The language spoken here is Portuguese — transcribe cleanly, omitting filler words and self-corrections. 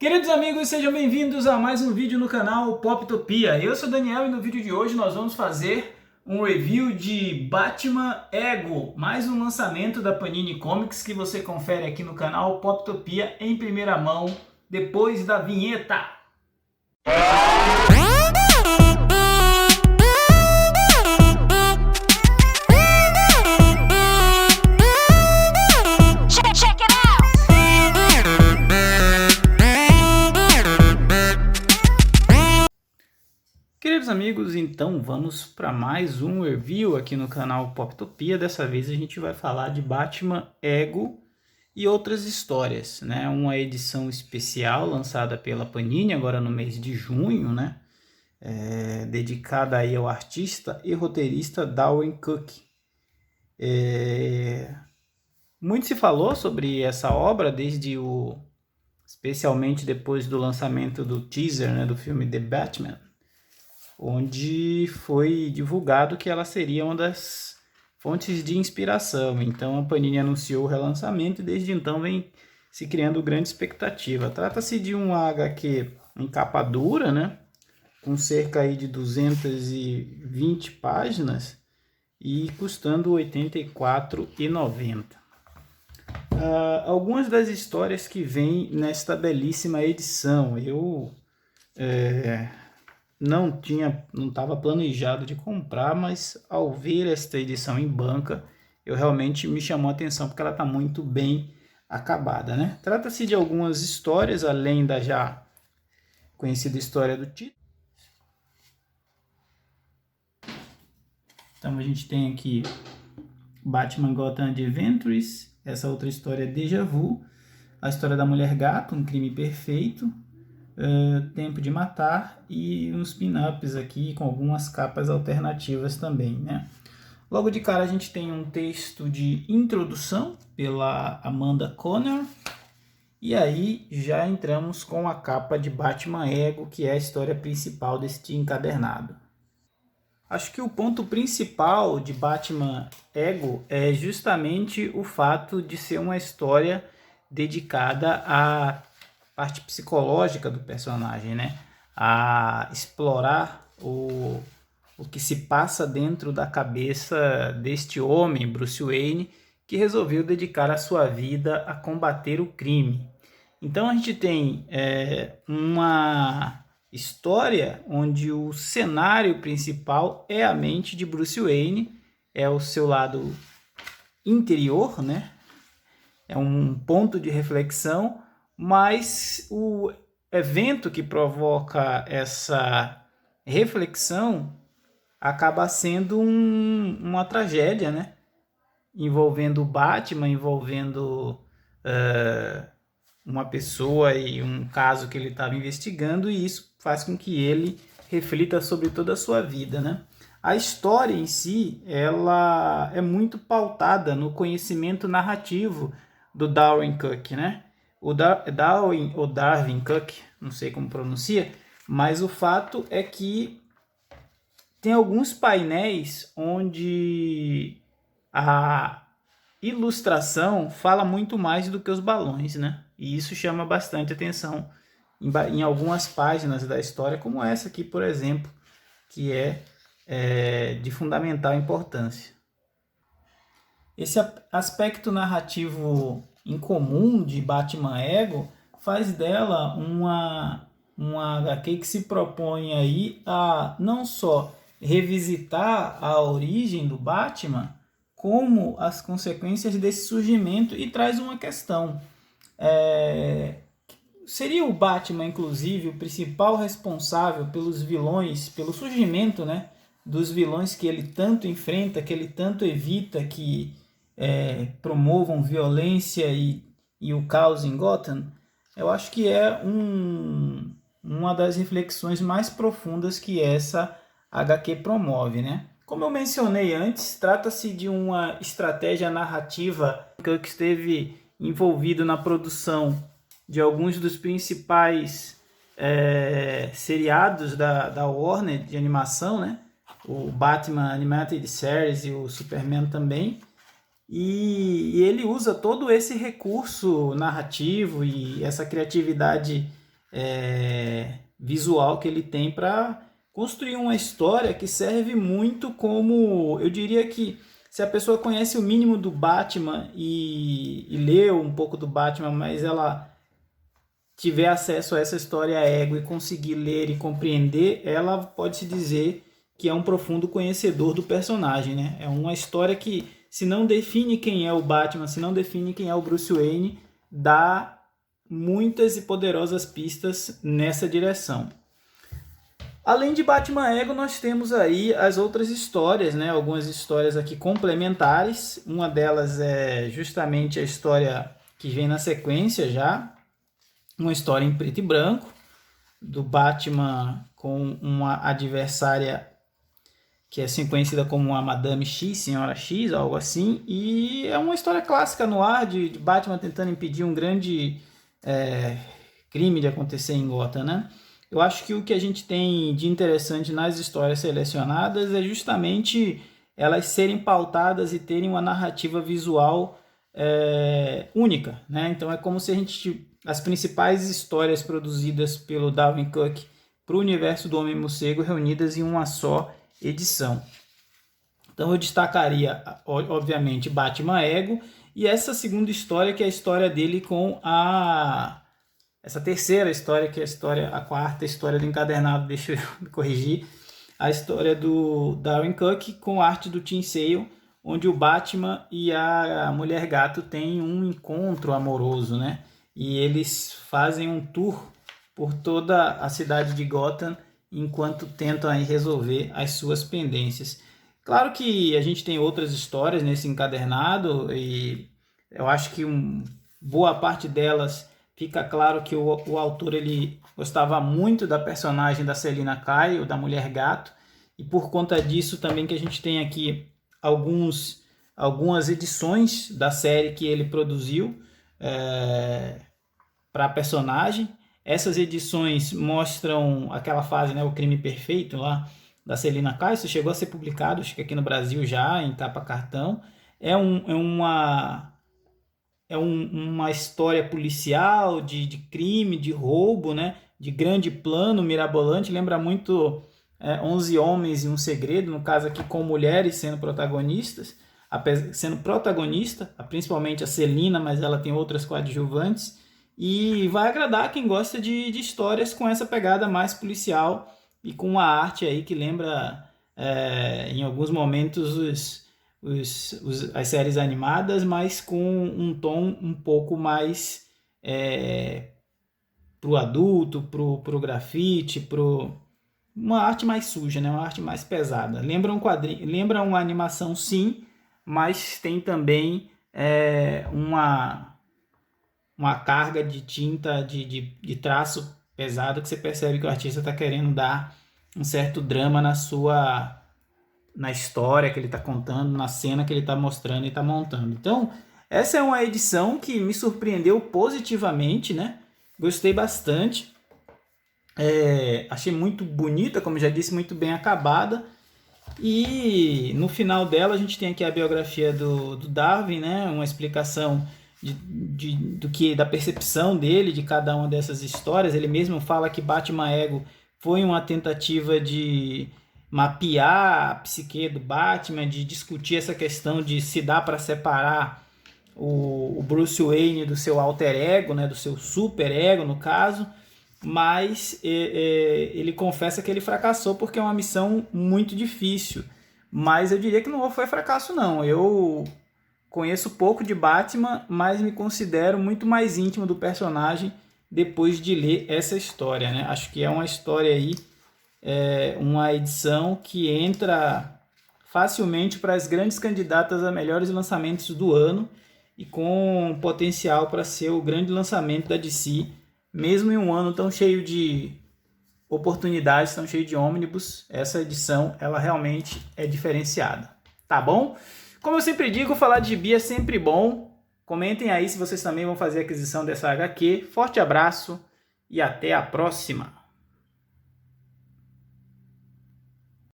Queridos amigos, sejam bem-vindos a mais um vídeo no canal Poptopia. Eu sou o Daniel e no vídeo de hoje nós vamos fazer um review de Batman Ego, mais um lançamento da Panini Comics que você confere aqui no canal Poptopia em primeira mão, depois da vinheta. Queridos amigos, então vamos para mais um review aqui no canal Poptopia. Dessa vez a gente vai falar de Batman Ego e outras histórias, né? Uma edição especial lançada pela Panini agora no mês de junho, né? Dedicada aí ao artista e roteirista Darwyn Cooke. Muito se falou sobre essa obra especialmente depois do lançamento do teaser, né, do filme The Batman, onde foi divulgado que ela seria uma das fontes de inspiração. Então a Panini anunciou o relançamento e desde então vem se criando grande expectativa. Trata-se de um HQ em capa dura, né, com cerca aí de 220 páginas e custando R$ 84,90. Algumas das histórias que vêm nesta belíssima edição, eu não estava planejado de comprar, mas ao ver esta edição em banca, eu realmente me chamou a atenção porque ela está muito bem acabada, né? Trata-se de algumas histórias, além da já conhecida história do título. Então a gente tem aqui Batman Gotham Adventures, essa outra história é Deja Vu, a história da Mulher Gato, Um Crime Perfeito, Tempo de Matar e uns pin-ups aqui com algumas capas alternativas também, né? Logo de cara a gente tem um texto de introdução pela Amanda Conner e aí já entramos com a capa de Batman Ego, que é a história principal deste encadernado. Acho que o ponto principal de Batman Ego é justamente o fato de ser uma história dedicada à parte psicológica do personagem, né? A explorar o que se passa dentro da cabeça deste homem, Bruce Wayne, que resolveu dedicar a sua vida a combater o crime. Então a gente tem uma história onde o cenário principal é a mente de Bruce Wayne, é o seu lado interior, né? É um ponto de reflexão, mas o evento que provoca essa reflexão acaba sendo uma tragédia, né? Envolvendo o Batman, envolvendo uma pessoa e um caso que ele estava investigando, e isso faz com que ele reflita sobre toda a sua vida, né? A história em si, ela é muito pautada no conhecimento narrativo do Darwyn Cooke, né? O Darwyn Cooke, não sei como pronuncia, mas o fato é que tem alguns painéis onde a ilustração fala muito mais do que os balões, né? E isso chama bastante atenção em algumas páginas da história, como essa aqui, por exemplo, que é de fundamental importância. Esse aspecto narrativo incomum de Batman Ego faz dela uma HQ que se propõe aí a não só revisitar a origem do Batman, como as consequências desse surgimento, e traz uma questão. Seria o Batman, inclusive, o principal responsável pelos vilões, pelo surgimento, né, dos vilões que ele tanto enfrenta, que ele tanto evita que promovam violência e o caos em Gotham? Eu acho que é uma das reflexões mais profundas que essa HQ promove, né? Como eu mencionei antes, trata-se de uma estratégia narrativa que esteve envolvido na produção de alguns dos principais seriados da Warner de animação, né? O Batman Animated Series e o Superman também. E ele usa todo esse recurso narrativo e essa criatividade visual que ele tem para construir uma história que serve muito como, eu diria que se a pessoa conhece o mínimo do Batman e leu um pouco do Batman, mas ela tiver acesso a essa história ego e conseguir ler e compreender, ela pode-se dizer que é um profundo conhecedor do personagem, né? É uma história que, se não define quem é o Batman, se não define quem é o Bruce Wayne, dá muitas e poderosas pistas nessa direção. Além de Batman Ego, nós temos aí as outras histórias, né? Algumas histórias aqui complementares. Uma delas é justamente a história que vem na sequência já, uma história em preto e branco, do Batman com uma adversária que é assim conhecida como a Madame X, Senhora X, algo assim, e é uma história clássica no ar de Batman tentando impedir um grande crime de acontecer em Gotham, né? Eu acho que o que a gente tem de interessante nas histórias selecionadas é justamente elas serem pautadas e terem uma narrativa visual única, né? Então é como se a gente as principais histórias produzidas pelo Darwin Cook para o universo do Homem-Morcego reunidas em uma só edição. Então eu destacaria, obviamente, Batman Ego e essa segunda história, que é a história dele com essa terceira história, que é a quarta história do encadernado, deixa eu me corrigir, a história do Darwin Cook com arte do Tim Sale, onde o Batman e a Mulher Gato têm um encontro amoroso, né? E eles fazem um tour por toda a cidade de Gotham enquanto tentam aí resolver as suas pendências. Claro que a gente tem outras histórias nesse encadernado e eu acho que boa parte delas fica claro que o autor ele gostava muito da personagem da Selina Kyle, da Mulher Gato, e por conta disso também que a gente tem aqui algumas edições da série que ele produziu para a personagem. Essas edições mostram aquela fase, né, o crime perfeito lá da Selina Kyle. Isso chegou a ser publicado, acho que aqui no Brasil já, em capa cartão. É uma história policial de crime, de roubo, né, de grande plano mirabolante. Lembra muito 11 Homens e um Segredo, no caso aqui com mulheres sendo protagonistas, principalmente a Selina, mas ela tem outras coadjuvantes. E vai agradar quem gosta de histórias com essa pegada mais policial e com uma arte aí que lembra, em alguns momentos, as séries animadas, mas com um tom um pouco mais pro adulto, pro grafite, uma arte mais suja, né? Uma arte mais pesada. Lembra um quadrinho, lembra uma animação, sim, mas tem também uma carga de tinta, de traço pesado, que você percebe que o artista está querendo dar um certo drama na história que ele está contando, na cena que ele está mostrando e está montando. Então, essa é uma edição que me surpreendeu positivamente, né? Gostei bastante. Achei muito bonita, como já disse, muito bem acabada. E no final dela a gente tem aqui a biografia do Darwin, né? Uma explicação da percepção dele de cada uma dessas histórias. Ele mesmo fala que Batman Ego foi uma tentativa de mapear a psique do Batman, de discutir essa questão de se dá para separar o Bruce Wayne do seu alter ego, né, do seu super ego no caso, mas ele confessa que ele fracassou porque é uma missão muito difícil. Mas eu diria que não foi fracasso não. Eu conheço pouco de Batman, mas me considero muito mais íntimo do personagem depois de ler essa história, né? Acho que é uma história aí, uma edição que entra facilmente para as grandes candidatas a melhores lançamentos do ano e com potencial para ser o grande lançamento da DC, mesmo em um ano tão cheio de oportunidades, tão cheio de ônibus. Essa edição ela realmente é diferenciada. Tá bom? Como eu sempre digo, falar de gibi é sempre bom. Comentem aí se vocês também vão fazer a aquisição dessa HQ. Forte abraço e até a próxima!